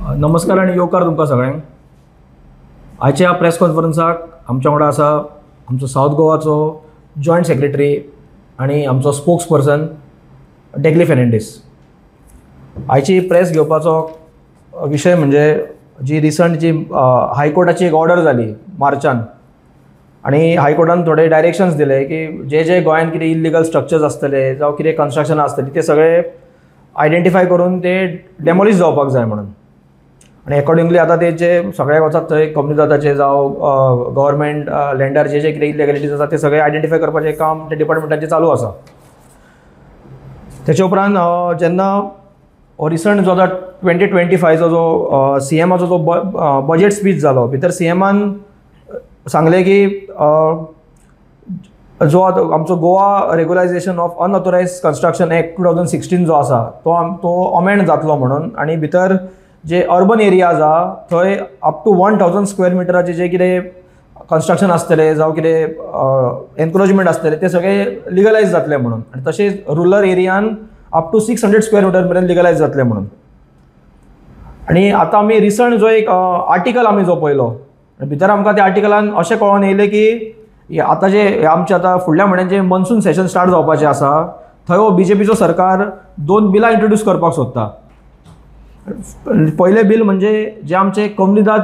नमस्कार आणि येवकार तुमकां सगळ्यांक. आयच्या ह्या प्रेस कॉन्फरन्साक आमच्या वांगडा आसा आमचो सावथ गोवाचो जॉयंट सेक्रेटरी आनी आमचो स्पोक्स पर्सन डेग्ली फेर्नांडीस. आयची प्रेस घेवपाचो विशय म्हणजे जी रिसंट जी हायकोर्टाची एक ऑर्डर जाली मार्चान आनी हायकोर्टान थोडे डायरेक्शन्स दिले की जे गोंयान कितें इल्लिगल स्ट्रक्चर्स आसतले जावं कितें कन्स्ट्रक्शनां आसतलीं ते सगळे आयडेंटिफाय करून ते डेमोलिश जावपाक जाय म्हणून. आणि अकॉर्डिंगली आता ते जे सगळे वचत थंय कंपनी जाताचे जावं गव्हर्मेंट लँडार जे कितें इलिगॅलिटीज आसा ते सगळे आयडेंटिफाय करपाचें काम ते डिपार्टमेंटाचें चालू आसा. तेच्या उपरांत जेन्ना हो रिसंट जो आतां 2025चो जो CMाचो जो बजेट स्पीच जालो भितर CMान सांगलें की जो आमचो गोवा रेग्युलायझेशन ऑफ अनऑथोरायज कन्स्ट्रक्शन एक्ट 2016 जो आसा तो अमेंड जातलो म्हणून. आनी भितर जे अर्बन एरियाज आहा थंय अप टू 1000 स्क्वेअर मिटराचे जे कितें कन्स्ट्रक्शन आसतलें जावं कितें एनक्रोचमेंट आसतलें ते सगळे लिगलायज जातले म्हणून. आनी तशेंच रुरल एरियान अप टू 600 स्क्वेअर मिटर मेरेन लिगलायज जातले म्हणून. आनी आतां आमी रिसंट जो एक आर्टिकल आमी जो पळयलो भितर आमकां त्या आर्टिकलान अशें कळोन येयलें की आतां जे आमचे आतां फुडल्या म्हयन्यान जे मॉन्सून सेशन स्टार्ट जावपाचें आसा थंय हो BJPचो सरकार 2 बिलां इंट्रोड्यूस करपाक सोदता. पहिले बिल म्हणजे जे आमचे कम्युनिदाद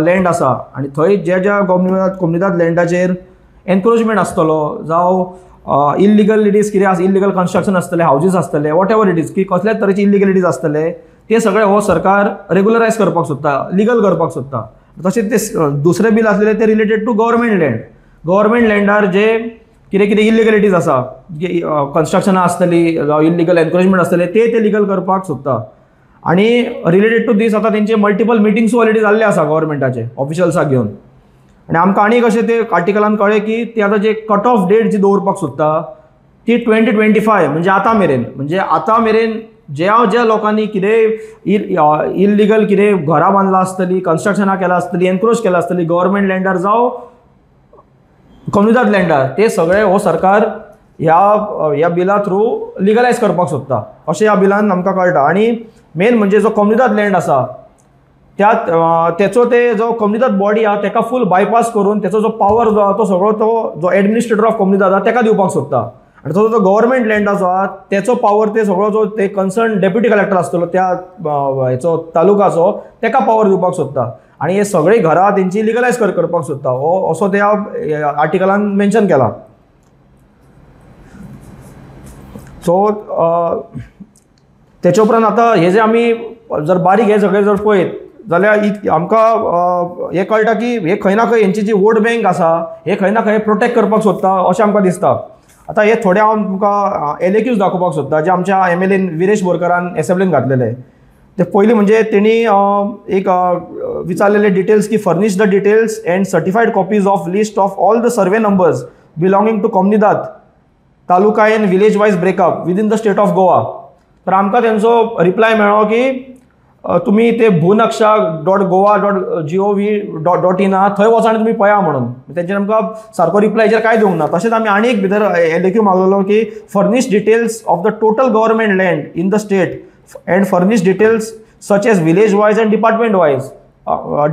लँड आसा आनी थंय ज्या कम्युनिदाद लँडाचेर एनक्रोचमेंट आसतलो जावं इल्लिगलिटीज कितें आसा इल्लिगल कन्स्ट्रक्शन आसतले हावजीस आसतले वॉट एवर इट इज की कसल्याच तरेची इल्लिगलिटीज आसतले ते सगळे हो सरकार रेग्युलरायज करपाक सोदता लिगल करपाक सोदता. तशेंच ते दुसरे बिल आसलेले ते रिलेटेड टू गव्हर्मेंट लँडार जे कितें इल्लिगलिटीज आसा कन्स्ट्रक्शनां आसतली जावं इल्लिगल एनक्रोचमेंट आसतले ते लिगल करपाक सोदता. आणि रिलेटेड टू दीस आता तेंचे मल्टिपल मिटिंग्स ऑलरेडी जाल्ले आसा गव्हर्मेंटाचे ऑफिशियल्साक घेवन. आनी आमकां आनी कशें ते आर्टिकलान कळ्ळें की ते आतां जे कट ऑफ डेट जी दवरपाक सोदता ती 2025 म्हणजे आतां मेरेन ज्या लोकांनी कितें इल्लिगल कितें घरां बांदलां आसतलीं कन्स्ट्रक्शनां केलां आसतलीं एनक्रोच केलां आसतलीं गव्हर्मेंट लँडार जावं कम्युनिदाद लँडार ते सगळे हो सरकार ह्या बिला थ्रू लिगलायज करपाक सोदता अशें ह्या बिलान आमकां कळटा. आनी मेन म्हणजे जो कम्युनिदाद लँड आसा तेचो ते जो कम्युनिदाद बॉडी आहा तेका फूल बायपास करून तेचो जो पावर जो आहा तो सगळो तो जो एडमिनिस्ट्रेटर ऑफ कम्युनिदाद आहा तेका दिवपाक सोदता. आनी तो जो गव्हर्मेंट लँड जो आहा तेचो पावर ते सगळो जो ते कन्सर्न डेप्युटी कलेक्टर आसतलो त्या हेचो तालुकाचो तेका पावर दिवपाक सोदता. आनी हे सगळी घरां तेंची लिगलायज करपाक सोदता हो असो त्या आर्टिकलान मेन्शन केला. सो तेच्या उपरांत आतां हे जे आमी जर बारीक हे सगळे जर पळयत जाल्यार आमकां हें कळटा की हे खंय ना खंय हेंची जी वोट बँक आसा हे खंय ना खंय प्रोटेक्ट करपाक सोदता अशें आमकां दिसता. आतां हे थोडे हांव तुमकां LAQs दाखोवपाक सोदता जे आमच्या MLA विरेश बोरकारान एसेंब्लीन घातलेले. ते पयलीं म्हणजे तेणी एक विचारलेले डिटेल्स की furnish the details and certified copies of list of all the survey numbers belonging to Comunidade taluka and village wise breakup within the state of Goa. तर आमकां तेंचो रिप्लाय मेळ्ळो की तुमी ते bhunaksha.goa.gov.in थंय वचा आनी तुमी पळया म्हणून. तेंच्यान आमकां सारको रिप्लाय हेजेर कांय दिवंक ना. तशेंच आमी आनी एक भितर LAQ मागलेलो की furnish details of the total government land in the state and furnish details such as village wise and department wise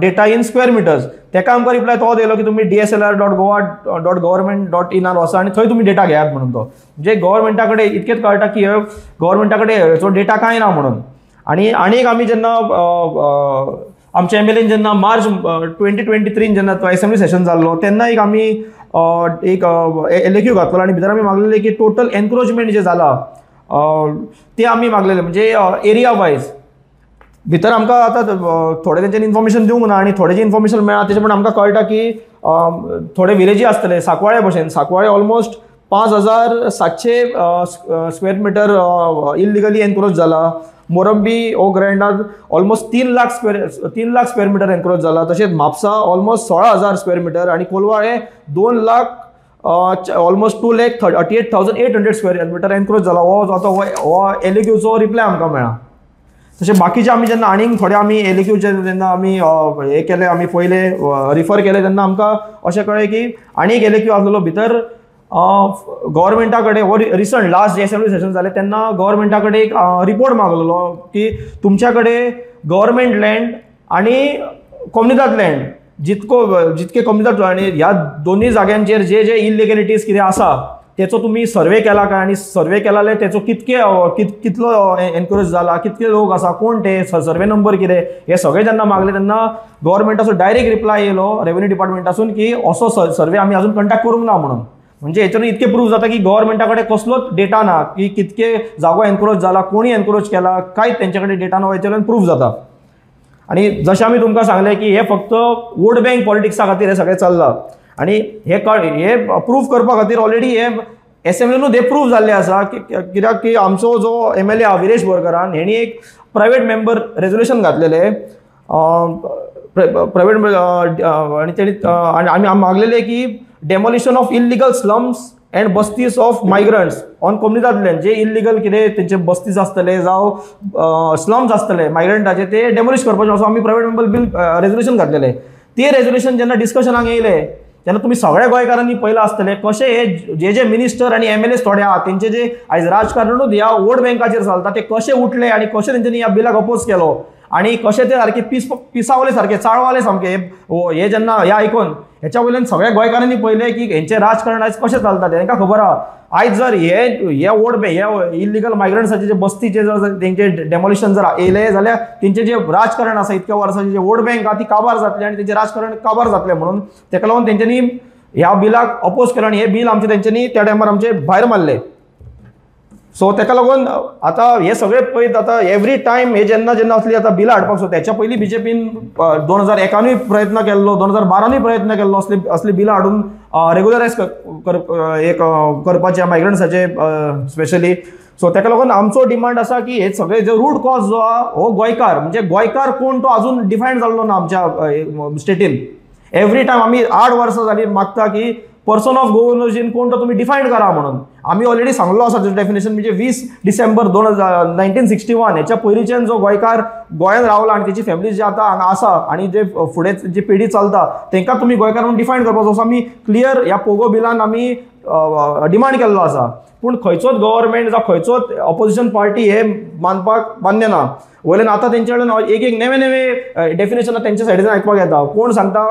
data in square metres. तेका आमकां रिप्लाय तो दिलो की तुमी DSLR.goa.government.in वचा आनी थंय तुमी डेटा घेयात म्हणून. तो म्हणजे गव्हर्मेंटा कडेन इतकेच कळटा की गव्हर्मेंटा कडेन हेचो डेटा कांय ना म्हणून. आनी एक आमी जेन्ना आमच्या MLAन जेन्ना मार्च 2023 जेन्ना तो एसेंब्ली सेशन जाल्लो तेन्ना एक आमी एक LAQ घातलो आनी भितर आमी मागलेले की टोटल एनक्रोचमेंट जे जाला ते आमी मागलेले म्हणजे एरिया वायज. भितर आमकां आतां थोडे तेंच्यानी इन्फॉर्मेशन दिवंक ना आनी थोडे जे इन्फॉर्मेशन मेळ्ळा तेचे पण आमकां कळटा की थोडे विलेजी आसतले सांकवाळे भशेन Sancoale almost 5700 square metre illegally encroach जाला. मोरंबी ओ ग्रँडार almost 3 lakh square metre encroach जाला. तशेंच म्हापसा ऑलमोस्ट 16,000 स्क्वेअर मिटर आनी Colvale 2 lakh almost 2,38,800 square metre encroach जाला. हो LAQचो रिप्लाय आमकां मेळ्ळा. तशें बाकीचे आमी जेन्ना आनीक थोडे आमी LAQचे जेन्ना आमी हे केले आमी पयले रिफर केले तेन्ना आमकां अशें कळ्ळें की आनीक LAQ आसलेलो भितर गव्हर्मेंटा कडेन हो रिसंट लास्ट जे असेंब्ली सेशन जालें तेन्ना गव्हर्मेंटा कडेन एक रिपोर्ट मागलेलो की तुमच्या कडेन गव्हर्मेंट लँड आणि कम्युनिदाद लँड जितके कम्युनिदाद आणि ह्या दोन्ही जाग्यांचेर जे जे इलिगॅलिटीज कितें आसा तेचो तुम्ही सर्वे केला काय आणि सर्वे केला जाल्यार तेचो कितलो एनकरेज जाला, कितके लोक आसा, कोण ते, सर्वे नंबर कितें, हे सगळे जेन्ना मागले तेन्ना गव्हर्मेंटाचो डायरेक्ट रिप्लाय येयलो रेव्हेन्यू डिपार्टमेंटासून की असो सर्वे आमी अजून कंडक्ट करूंक ना म्हणून. म्हणजे हेतून इतके प्रूफ जाता की गव्हर्मेंटा कडेन कसलोच डेटा ना की कितके जागो एनकरेज जाला, कोणी एनकरेज केला, कांयच तेंच्या कडेन डेटा ना, हेतून प्रूफ जाता. आणि जशें आमी तुमकां सांगलें की हे फक्त वोट बँक पॉलिटिक्सा खातीर हे सगळें चल्लां आणि हे प्रूफ करपा खातीर ऑलरेडी हे एसेंब्लीनूच हे प्रूफ जाल्लें आसा कित्याक की आमचो जो MLA आहा विरेश बोरकरान हेणी एक प्रायवेट मेंबर रेजोल्युशन घातलेलें प्रायवेट आणि तेणी आमी मागलेले की demolition of illegal slums and बस्तीज ऑफ मायग्रंट्स ऑन कम्युनिदाद लँड. जे इल्लिगल कितें तेंचे बस्तीज आसतले जावं स्लम्स आसतले मायग्रंटाचे ते डेमोलिश करपाचें असो आमी प्रायवेट मेंबर बील रेजोल्युशन घातलेलें. ते रेजोल्युशन जेन्ना डिस्कशनाक येयलें तेन्ना तुम्ही सगळ्या गोंयकारांनी पळयलां आसतलें कशें हे जे मिनिस्टर आनी MLAs थोडे आहात तेंचे जे आयज राजकारणूच ह्या वोट बँकाचेर चलता ते कशे उठले आणि कशें तेंच्यांनी ह्या बिलाक अपोज केलो आणि कशें ते सारखे पिसावले सारखे चाळवाले सामके हे जेन्ना हे आयकून ह्याच्या वयल्यान सगळ्या गोंयकारांनी पळयलें की हेंचें राजकारण आयज कशें चलता तें तांकां खबर आहा. आयज जर हे वोट बँक हे इल्लिगल मायग्रंट्साचे जे बस्तीचे जर तेंचे डेमोलिशन जर येयलें जाल्यार तेंचें जे राजकारण आसा इतक्या वर्सांचे जे वोट बँक आहा ती काबार जातली आणि तेंचें राजकारण काबार जातलें म्हणून तेका लागून तेंच्यांनी ह्या बिलाक अपोज केलो आणि हे बिल आमचे तेंच्यांनी त्या टायमार आमचे भायर मारले. सो तेका लागून आतां हे सगळे पळयत आतां एवरी टायम हे जेन्ना असली आतां बिलां हाडपाक सोदता. हेच्या पयलीं BJPन 2001 प्रयत्न केल्लो, 2012 प्रयत्न केल्लो असली बिलां हाडून रेग्युलरायज करपाचे मायग्रंट्साचे स्पेशली. सो तेका लागून आमचो डिमांड आसा की हे सगळे जो रूट कॉज जो आहा हो गोंयकार म्हणजे गोंयकार कोण तो अजून डिफायन जाल्लो ना आमच्या स्टेटीन. एवरी टायम आमी 8 वर्सां जाली मागता की पर्सन ऑफ गोवर्नरशीप कोण तो तुम्ही डिफायन करा म्हणून. आम्ही ऑलरेडी सांगलो आसा त्याचं डेफिनेशन म्हणजे 20 डिसेंबर 1961 हेच्या पयलींच्यान जो गोंयकार गोंयांत रावला आणि त्याची फॅमिली जे आता हांगा आसा आणि जे फुडें जी पिढी चलता तांकां तुम्ही गोंयकार म्हणून डिफायन करपाचो असो आमी क्लियर ह्या पोगो बिलान आमी डिमांड केल्लो आसा. पूण खंयचोच गव्हर्मेंट जावं खंयचोच ऑपोजिशन पार्टी हे मानपाक मान्य ना. वयल्यान आतां तेंचे कडेन एक नवे नवे डेफिनेशन तेंच्या सायडीच्यान आयकपाक येता. कोण सांगता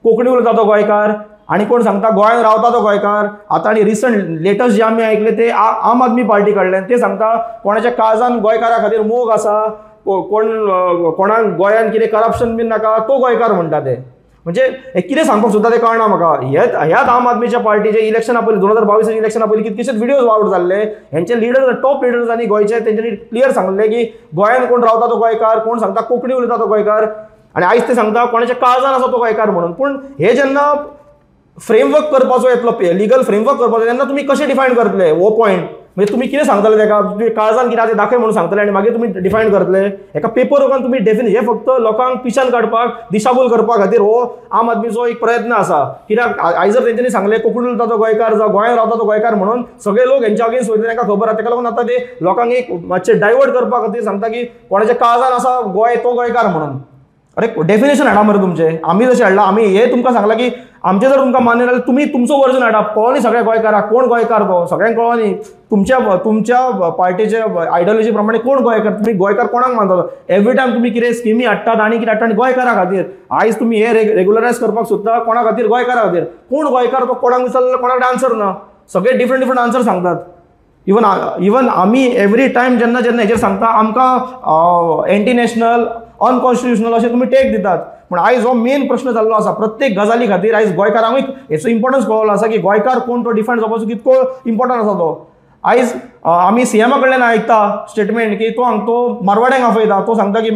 कोंकणी उलयता तो गोंयकार आणि कोण सांगता गोंयांत रावता तो गोंयकार. आतां आणि रिसंट लेटस्ट जे आमी आयकले ते आम आदमी पार्टी कडल्यान ते सांगता कोणाच्या काळजान गोंयकारा खातीर मोग आसा, कोणाक गोंयांत कितें करप्शन बीन नाका तो गोंयकार म्हणटा ते. म्हणजे हे कितें सांगपाक सुद्दां ते कळना म्हाका. ह्याच आम आदमीच्या पार्टीचे इलेक्शना पयलीं 2022 इलेक्शना पयलीं कितकेशेच व्हिडिओज आउट जाल्ले. हेंचे लिडर टॉप लिडर्सांनी गोंयचे तेंच्यांनी क्लियर सांगलें की गोंयांत कोण रावता तो गोंयकार, कोण सांगता कोंकणी उलयता तो गोंयकार आणि आयज ते सांगता कोणाच्या काळजान आसा तो गोंयकार म्हणून. पूण हे जेन्ना फ्रेमवर्क करपाचो येतलो लीगल फ्रेमवर्क करपाचो तेन्ना तुम्ही कशें डिफायन करतले हो पॉयंट. म्हणजे तुम्ही कितें सांगतले तेका काळजान कितें तें दाखय म्हणून सांगतले आणि मागीर तुम्ही डिफायन करतले. एका पेपर वर्कान तुम्ही डेफिनेट हे फक्त लोकांक पिशान काडपाक दिशाभूल करपा खातीर हो आम आदमीचो एक प्रयत्न आसा. कित्याक आयज जर तेंच्यांनी सांगले कोंकणी उलयता तो गोंयकार जावं गोंयांत रावता तो गोंयकार म्हणून सगळे लोक हेंच्या अगेन्स्ट वयतले तांकां खबर आहा. तेका लागून आतां ते लोकांक एक मातशें डायवर्ट करपा खातीर सांगता की कोणाच्या काळजान आसा गोंय तो गोंयकार म्हणून. अरे डेफिनेशन हाडा मरे तुमचे. आमी जशें हाडला आमी हे तुमकां सांगला की आमचे जर तुमकां मान्य जाल्यार तुम्ही तुमचो वर्जन हाडा. कळोनी सगळ्या गोंयकाराक कोण गोंयकार तो सगळ्यांक कळोनी. तुमच्या पार्टीचे आयडियोलॉजी प्रमाणे कोण गोंयकार, तुम्ही गोंयकार कोणाक मानता. एवरी टायम तुम्ही कितें स्किमी हाडटात आनी कितें हाडटा आनी गोंयकारा खातीर. आयज तुम्ही हे रेग्युलरायज करपाक सोदता कोणा खातीर गोंयकारा खातीर. कोण गोंयकार तो कोणाक विचारल्यार कोणाक आन्सर ना. सगळे डिफरंट आन्सर सांगतात. इवन आमी एवरी टायम जेन्ना हेचेर सांगता आमकां एंटी नॅशनल अनकॉन्स्टिट्युशनल अशें तुमी टेक दितात. पूण आयज हो मेन प्रश्न जाल्लो आसा प्रत्येक गजाली खातीर. आयज गोंयकारांकूय हेचो इम्पॉर्टन्स कळलो आसा की गोंयकार कोण तो डिफायन जावपाचो कितको इम्पॉर्टंट आसा तो. आयज आमी सीएमा कडल्यान आयकता स्टेटमेंट की तो मारवाड्यांक आफयता. तो सांगता की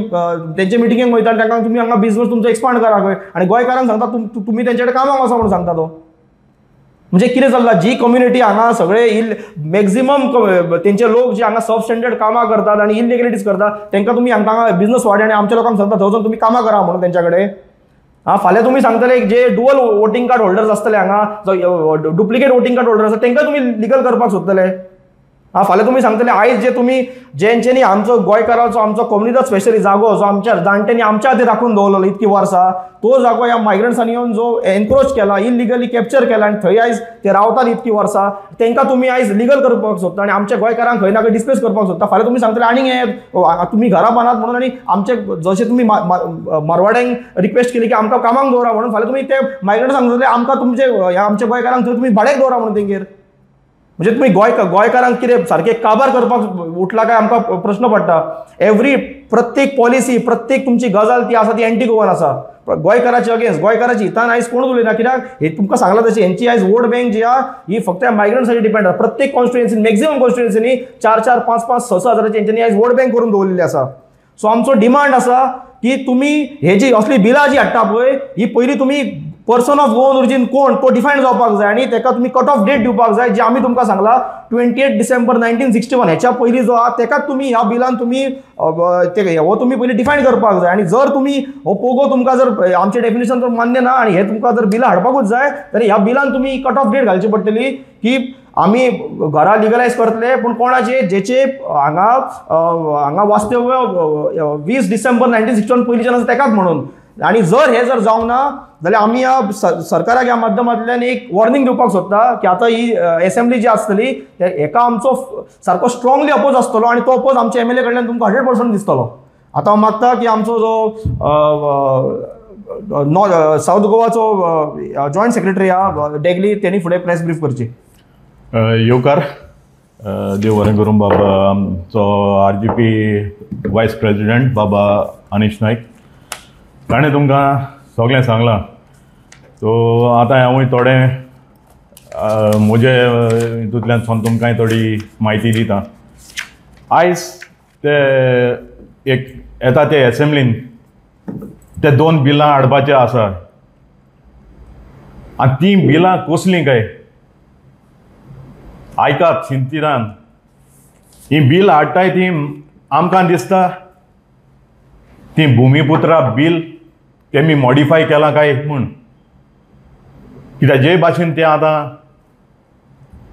तेंचे मिटिंगेक वयता तांकां तुमी हांगा बिझनस तुमचो एक्सपांड करा खंय आणि गोंयकारांक सांगता तुमी तेंचे कडेन कामाक वचा म्हणून सांगता तो. म्हणजे कितें चल्लां जी कम्युनिटी हांगा सगळे मॅक्झिमम तेंचे लोक जे हांगा सब स्टँडर्ड कामां करतात आणि इलिगलिटीज करतात तांकां तुमी हांगा बिझनस वाडे आणि आमच्या लोकांक सांगता थंयसून तुमी कामां करा म्हणून तेंच्या कडेन. फाल्यां तुमी सांगतले जे डुअल वोटिंग कार्ड होल्डर्स आसतले हांगा डुप्लिकेट वोटिंग कार्ड होल्डर आसा तांकां तुमी लिगल करपाक सोदतले. फाल्यां तुमी सांगतले आयज जे तुमी जेंच्यांनी आमचो गोंयकारांचो आमचो कम्युनिटी स्पेशली जागो जो आमच्या जाणट्यांनी आमच्या खातीर राखून दवरलो इतकी वर्सां तो जागो ह्या मायग्रंट्सांनी येवन जो एनक्रोच केला इलिगली कॅप्चर केला आनी थंय आयज ते रावतात इतकी वर्सां तांकां तुमी आयज लिगल करपाक सोदता आनी आमच्या गोंयकारांक खंय ना खंय डिस्प्लेस करपाक सोदता फाल्यां तुमी सांगतले आनीक हे तुमी घरा बांदात म्हणून आनी आमचे जशें तुमी मारवाड्यांक रिक्वेस्ट केली की आमकां कामाक दवरा म्हणून फाल्यां तुमी ते मायग्रंट्स सांगतले आमकां तुमचे आमच्या गोंयकारांक थंय तुमी भाड्याक दवरा म्हणून तेंगेर म्हणजे तुम्ही गोंयकारांक कितें सारखे काबार करपाक उठला काय आमकां प्रश्न पडटा प्रत्येक पॉलिसी प्रत्येक तुमची गजाल ती आसा ती एंटी गोवन आसा गोंयकाराची अगेन्स्ट गोंयकाराची हितान आयज कोण उलयना कित्याक हे तुमकां सांगलां तशें हेंची आयज वोट बँक जी आहा ही फक्त मायग्रंट्साचेर डिपेंड आसा प्रत्येक कॉन्स्टिट्युएन्सीन मॅक्झिमम कॉन्स्टिट्युएन्सीनी 4-4, 5-5, 6-6 हजाराची हेंच्यांनी आयज वोट बँक करून दवरलेली आसा सो आमचो डिमांड आसा की तुमी हे जी असली बिलां जी हाडटा पळय ही पयलीं तुमी पर्सन ऑफ गोवन ओरिजीन कोण तो डिफायन जावपाक जाय आनी ताका तुमी कट ऑफ डेट दिवपाक जाय जे आमी तुमकां सांगला 28 डिसेंबर 1961 हेच्या पयलीं जो आहा तेकाच तुमी ह्या बिलान तुमी हो तुमी पयलीं डिफायन करपाक जाय आनी जर तुमी हो पोगो तुमकां जर आमचे डेफिनेशन जर मान्य ना आनी हे तुमकां जर बिलां हाडपाकूच जाय जाल्यार ह्या बिलान तुमी कट ऑफ डेट घालची पडटली की आमी घरा लिगलायज करतले पूण कोणाचे जेचे हांगा वास्तव्य 20 डिसेंबर 1961 पयलींच्यान आसा तेकाच म्हणून आनी जर हे जर जावंक ना जाल्यार आमी ह्या सरकाराक ह्या माध्यमांतल्यान एक वॉर्निंग दिवपाक सोदता की आतां ही असेंब्ली जी आसतली हेका आमचो सारको स्ट्रॉंगली अपोज आसतलो आनी तो अपोज आमच्या MLA कडल्यान तुमकां 100% दिसतलो आतां हांव मागता की आमचो जो साऊथ गोवाचो जॉयंट सेक्रेटरी आहा डेगली तेणी फुडें प्रेस ब्रीफ करची येवकार देव बरें करूं बाबा आमचो RGP वायस प्रेसिडेंट बाबा अनीश नायक ताणें तुमकां सगळें सांगलां सो आतां हांवूय थोडे म्हजे हितूंतल्यान तुमकां थोडी म्हायती दिता आयज ते एक येता ते असेंब्लीन ते 2 बिलां हाडपाचें आसा आनी तीं बिलां कसलीं काय आयकात चिंतिनान ही बिल हाडटाय ती आमकां दिसता ती भुमिपुत्रा बिल तेमी मॉडिफाय केला काय म्हूण कित्याक जे भाशेन ते आतां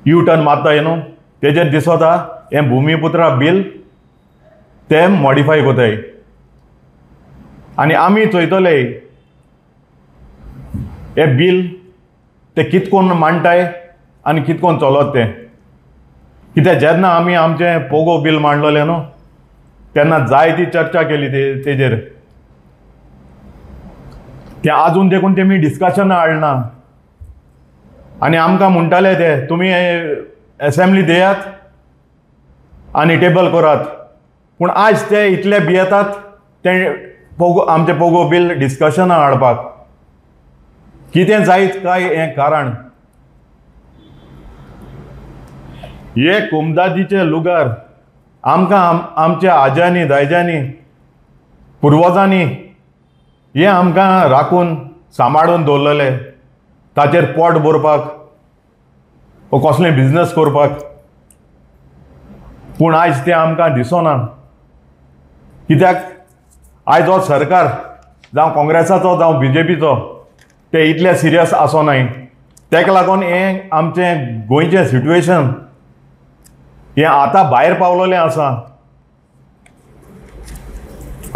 यू टर्न मारताय न्हू तेजेर दिसता हें भुमिपुत्रा बिल ते मॉडिफाय कोताय आनी आमी चोयतले हे बिल ते कितकोन मांडटाय आनी कितकोन चलत तें कित्याक जेन्ना आमी आमचें पोगो बिल मांडलोलें न्हू तेन्ना जायती चर्चा केली तेजेर ते आजून देखून तेमी डिस्कशन हाडना आनी आमकां म्हणटाले ते तुमी असेंब्ली दियात आनी टेबल करात पूण आयज ते इतले भियेतात ते पोगो आमचे पोगो बिल डिस्कशनां हाडपाक कितें जायत काय हें कारण हे कुमदादीचे लुगार आमकां आमच्या आज्यांनी दायजांनी पुर्वजांनी हे आमकां राखून सांबाळून दवरलेले ताचेर पोट भरपाक वो कसलें बिजनस करपाक पूण आयज ते आमकां दिसना कित्याक आयज हो सरकार जावं काँग्रेसाचो जावं BJPचो ते इतले सिरियस आसोनाय तेका लागून हें आमचें गोंयचें सिट्युएशन हें आतां भायर पावलोलें आसा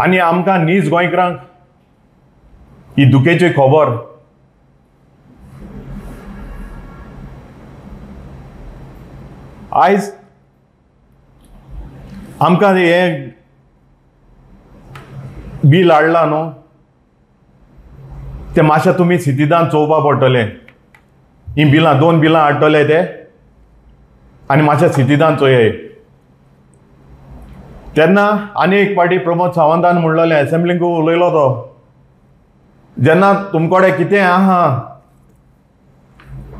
आनी आमकां नीज गोंयकारांक ही दुखेची खबर आयज आमकां हें बिल हाडलां न्हू तें मातशें तुमी स्थितीदान चोवपा पडटलें ही बिलां 2 बिलां हाडटले ते आनी मातशें स्थितीदान चोयय तेन्ना आनी एक पाटी प्रमोद सावंतान म्हणलोलें असेंब्लीक उलयलो तो जेन्ना तुमकोडे कितें आहा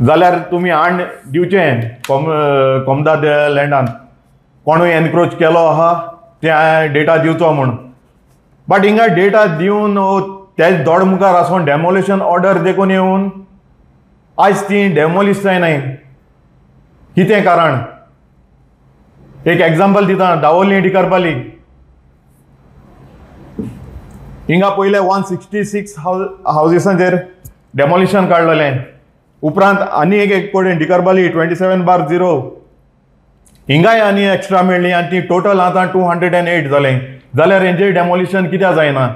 जाल्यार तुमी हाड दिवचें कोमदाद लँडान कोणूय एनक्रोच केलो आहा तें डेटा दिवचो म्हूण बट हिंगा डेटा दिवन तेच दोड मुखार आसोन डेमोलिशन ऑर्डर देखून येवन आयज ती डेमोलिश जायनाय कितें कारण एक एग्जाम्पल दिता दावोली डिकारपाली हिंगा पयले 166 हावजीसांचेर डेमोलिशन काडलेलें उपरांत आनी एक कोडेन डिकारपाली 27/0 हिंगाय आनी एक्स्ट्रा मेळ्ळी आनी ती टोटल आतां 208 जालें जाल्यार हेंचें डेमोलिशन कित्याक जायना?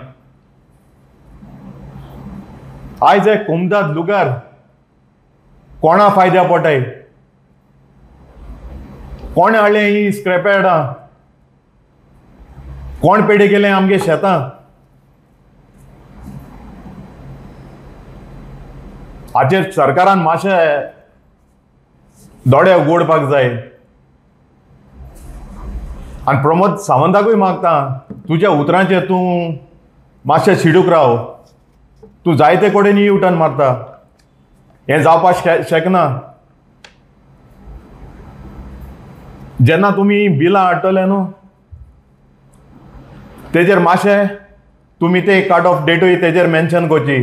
आयज हे कुमदाद लुगार कोणा फायद्या पडटाय? कोण हाडलें ही स्क्रॅपयार्डां? कोण पेडे केलें आमगे शेतां? हाचेर सरकारान मातशें दोळे उगडपाक जाय. आनी प्रमोद सावंताकूय मागता तुज्या उतरांचेर तूं मातशें शिडूक राव. तूं जायते कडेन यू टर्न मारता. हें जावपाक शकना. जेन्ना तुमी बिलां हाडटले न्हू तेजेर मातशें तुमी ते कट ऑफ डेटूय तेजेर मेन्शन करची.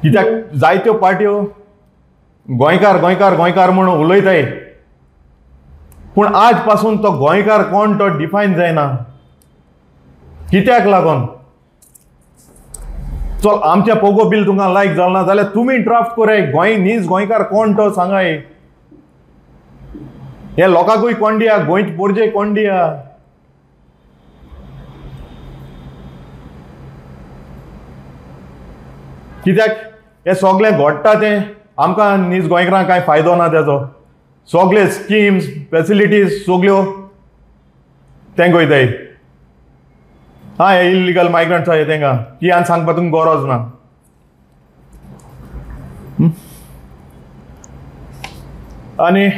कित्याक जायत्यो पार्ट्यो गोंयकार गोंयकार गोंयकार म्हणून उलयताय पूण आज पासून तो गोंयकार कोण तो डिफायन जायना. कित्याक लागून? चल आमचें पोगो बील तुमकां लायक जालना जाल्यार तुमी ड्राफ्ट कराय. नीज गोंयकार कोण तो सांगाय. हे लोकांकूय कोण दिया, गोंयचे पोरजे कोण दिया. कित्याक हे सगळें घडटा तें आमकां नीज गोंयकारांक कांय फायदो ना तेजो. सगळे स्किम्स फॅसिलिटीज सगळ्यो तें गोंयताय. हे इल्लिगल मायग्रंट्स आहाय तेंकां कियान सांगपाक तुमकां गरज ना. आनी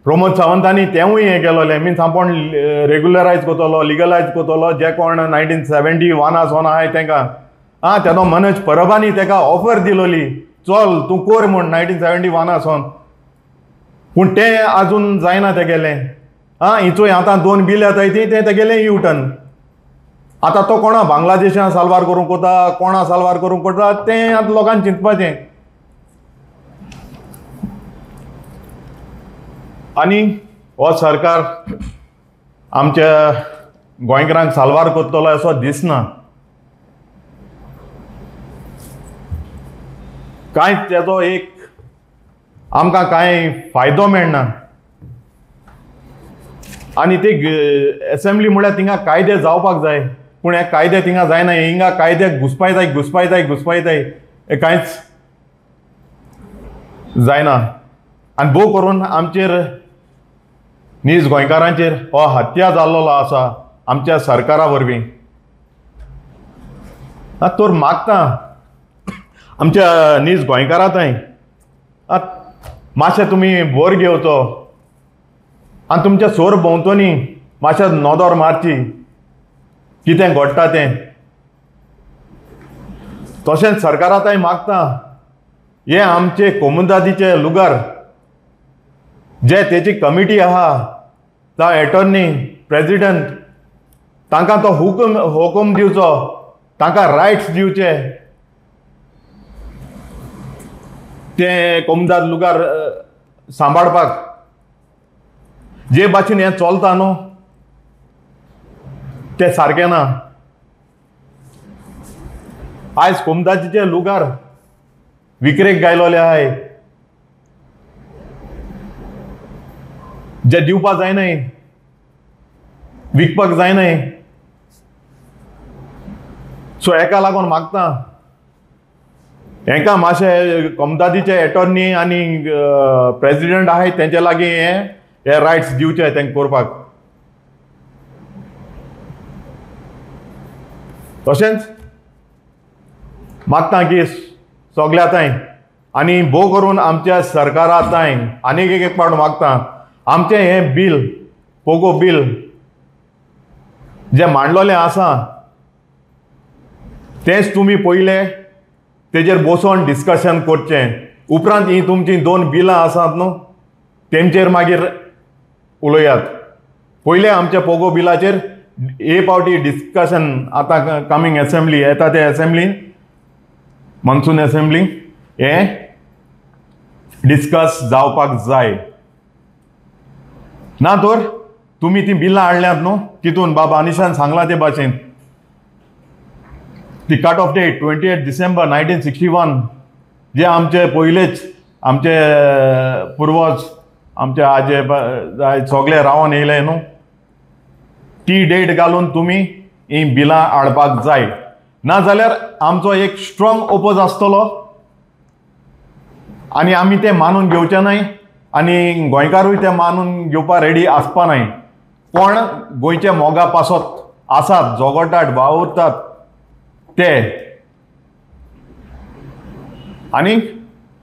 प्रमोद सावंतांनी तेंवूय हें केलोलें मीन्स आपूण रेग्युलरायज कोतलो, लिगलायज कोतलो. जे कोण 1971 आहाय तेंकां तेदो मनोज परबानी तेका ऑफर दिलोली चल तूं कोर म्हूण 1971 पूण तें आजून जायना तेगेलें. हिचोय आतां 2 बील येताय ती तें तेगेलें यू टर्न. आतां तो कोणा बांगलादेशां साल्वार करूंक कोता, कोणा साल्वार करूंक कोता तें आतां लोकांक चिंतपाचें. आनी हो सरकार आमच्या गोंयकारांक साल्वार करतलो असो दिसना. कांयच तेजो एक आमकां कांय फायदो मेळना. आनी ती एसेंब्ली म्हळ्यार थिंगा कायदे जावपाक जाय पूण हे कायदे थिंगा जायना. हिंगा कायदे घुसपायताय हे कांयच जायना. आनी भोव करून आमचेर नीज गोंयकारांचेर हो हत्या जाल्लो आसा आमच्या सरकारा वरवीं. तर मागता आमच्या नीज गोंयकारांताय मातशें तुमी बोर घेवचो आनी तुमच्या सोर भोंवतणी मातशें नदर मारची कितें घडटा तें. तशेंच सरकारांताय मागता हे आमचे कोमुनदादीचे लुगार जे तेची कमिटी आहा जावं एटर्नी प्रेजिडंट तांकां तो हुकूम दिवचो, तांकां रायट्स दिवचे ते कोमुनदाद लुगार सांबाळपाक. जे भाशेन हें चलता न्हू तें सारकें ना. आयज कोमुनदादीचे लुगार विक्रेक गायलोले आहाय जे दिवपाक जायनाय, विकपाक जायनाय. सो हेका लागून मागता हेंकां मातशें कोमुनदादीचे एटर्नी आनी प्रेजिडंट आहाय तेंचे लागीं हे रायट्स दिवचे तेंकां करपाक. तशेंच मागता की सगळ्याताय आनी भोव करून आमच्या सरकाराताय आनीक एक पावट मागता आमचें हें बील पोगो बील जें मांडलोलें आसा तेंच तुमी पयलें तेजेर बसोन डिस्कशन करचें. उपरांत ही तुमचीं 2 बिलां आसात न्हू तेंचेर मागीर उलोयात. पयलें आमच्या पोगो बिलाचेर हे पावटी डिस्कशन आतां कमींग एसेंब्ली येता ते एसेंब्लीन मॉन्सून एसेंब्ली हें डिस्कस जावपाक जाय. ना तर तुमी ती बिलां हाडल्यात न्हू तितून बाबा अनिशान सांगलां ते भाशेन ती कट ऑफ डेट 28 डिसेंबर 1961 जे आमचे पयलेच आमचे पुर्वज आमचे आजे सगळे रावन येयले न्हू, ती डेट घालून तुमी ही बिलां हाडपाक जाय, नाजाल्यार आमचो एक स्ट्रॉंग ओपोज आसतलो आनी आमी ते मानून घेवचे नाय आनी गोंयकारूय ते मानून घेवपा रेडी आसपा नाय. कोण गोंयचे मोगा पासत आसात, झगडटात, वावुरतात ते, आनी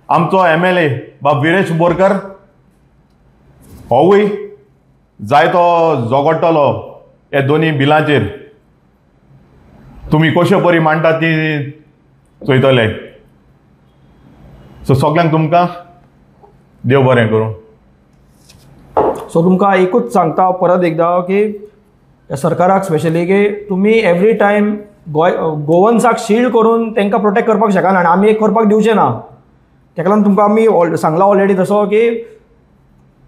आमचो MLA बाब विरेश बोरकर होवूय जाय तो झगडटलो हे दोनी बिलांचेर. तुमी कश्यो बरी मांडटात ती चोयतले. सो सगल्यांक तुमकां देव बरें करूं. सो तुमकां एकूच सांगता परत एकदां की ह्या सरकाराक स्पेशली की तुमी एवरी टायम गोवन्साक शील्ड करून तांकां प्रोटेक्ट करपाक शकना आनी आमी एक करपाक दिवचे ना. ताका लागून तुमकां आमी सांगला ऑलरेडी तसो की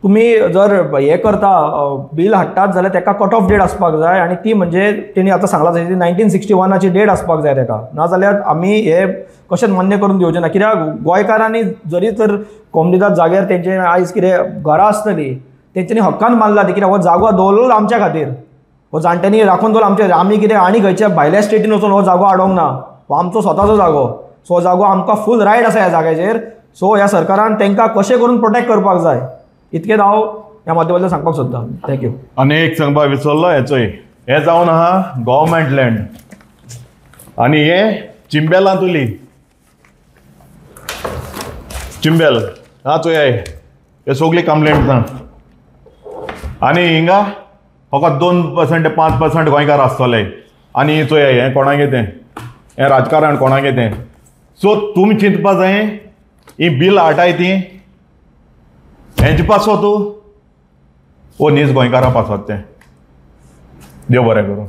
तुमी जर हे करता बील हाडटात जाल्यार ताका कट ऑफ डेट आसपाक जाय आनी ती म्हणजे तेणी आतां सांगला तशी 1961ची डेट आसपाक जाय ताका, नाजाल्यार आमी हे कशेंच मान्य करून दिवचे ना. कित्याक गोंयकारांनी जरी तर कोमनिदाद जाग्यार तेंचे आयज कितें घरां आसतली तेंच्यांनी हक्कान मानला ती, कित्याक हो जागो दवरलो आमच्या खातीर, हो जाणट्यांनी राखून दवरलो आमचे. आमी कितें आनी खंयच्या भायल्या स्टेटीन वचून हो जागो हाडोंक ना, हो आमचो स्वताचो जागो. सो हो जागो आमकां फूल रायट आसा ह्या जाग्याचेर. सो ह्या सरकारान तांकां कशें करून प्रोटेक्ट करपाक जाय इतकें हांव ह्या माध्यमांतल्यान सांगपाक सोदतां. थँक्यू. आनी एक सांगपाक विसरलो हेचोय, हे जावन आहा गव्हर्मेंट लँड आनी हे चिंबेलांत उरली चिंबेल हा चोय हे सगळी कंप्लेंट ना. आनी हिंगा फकत 2% 5% गोंयकार आसतले आनी चोय हें कोणागे तें हें राजकारण कोणागे तें. सो तुमी चिंतपा जाय ही बील हाडटाय ती हेंचे पासो तूं ओ नीज गोंयकारां पासत तें. देव बरें करूं.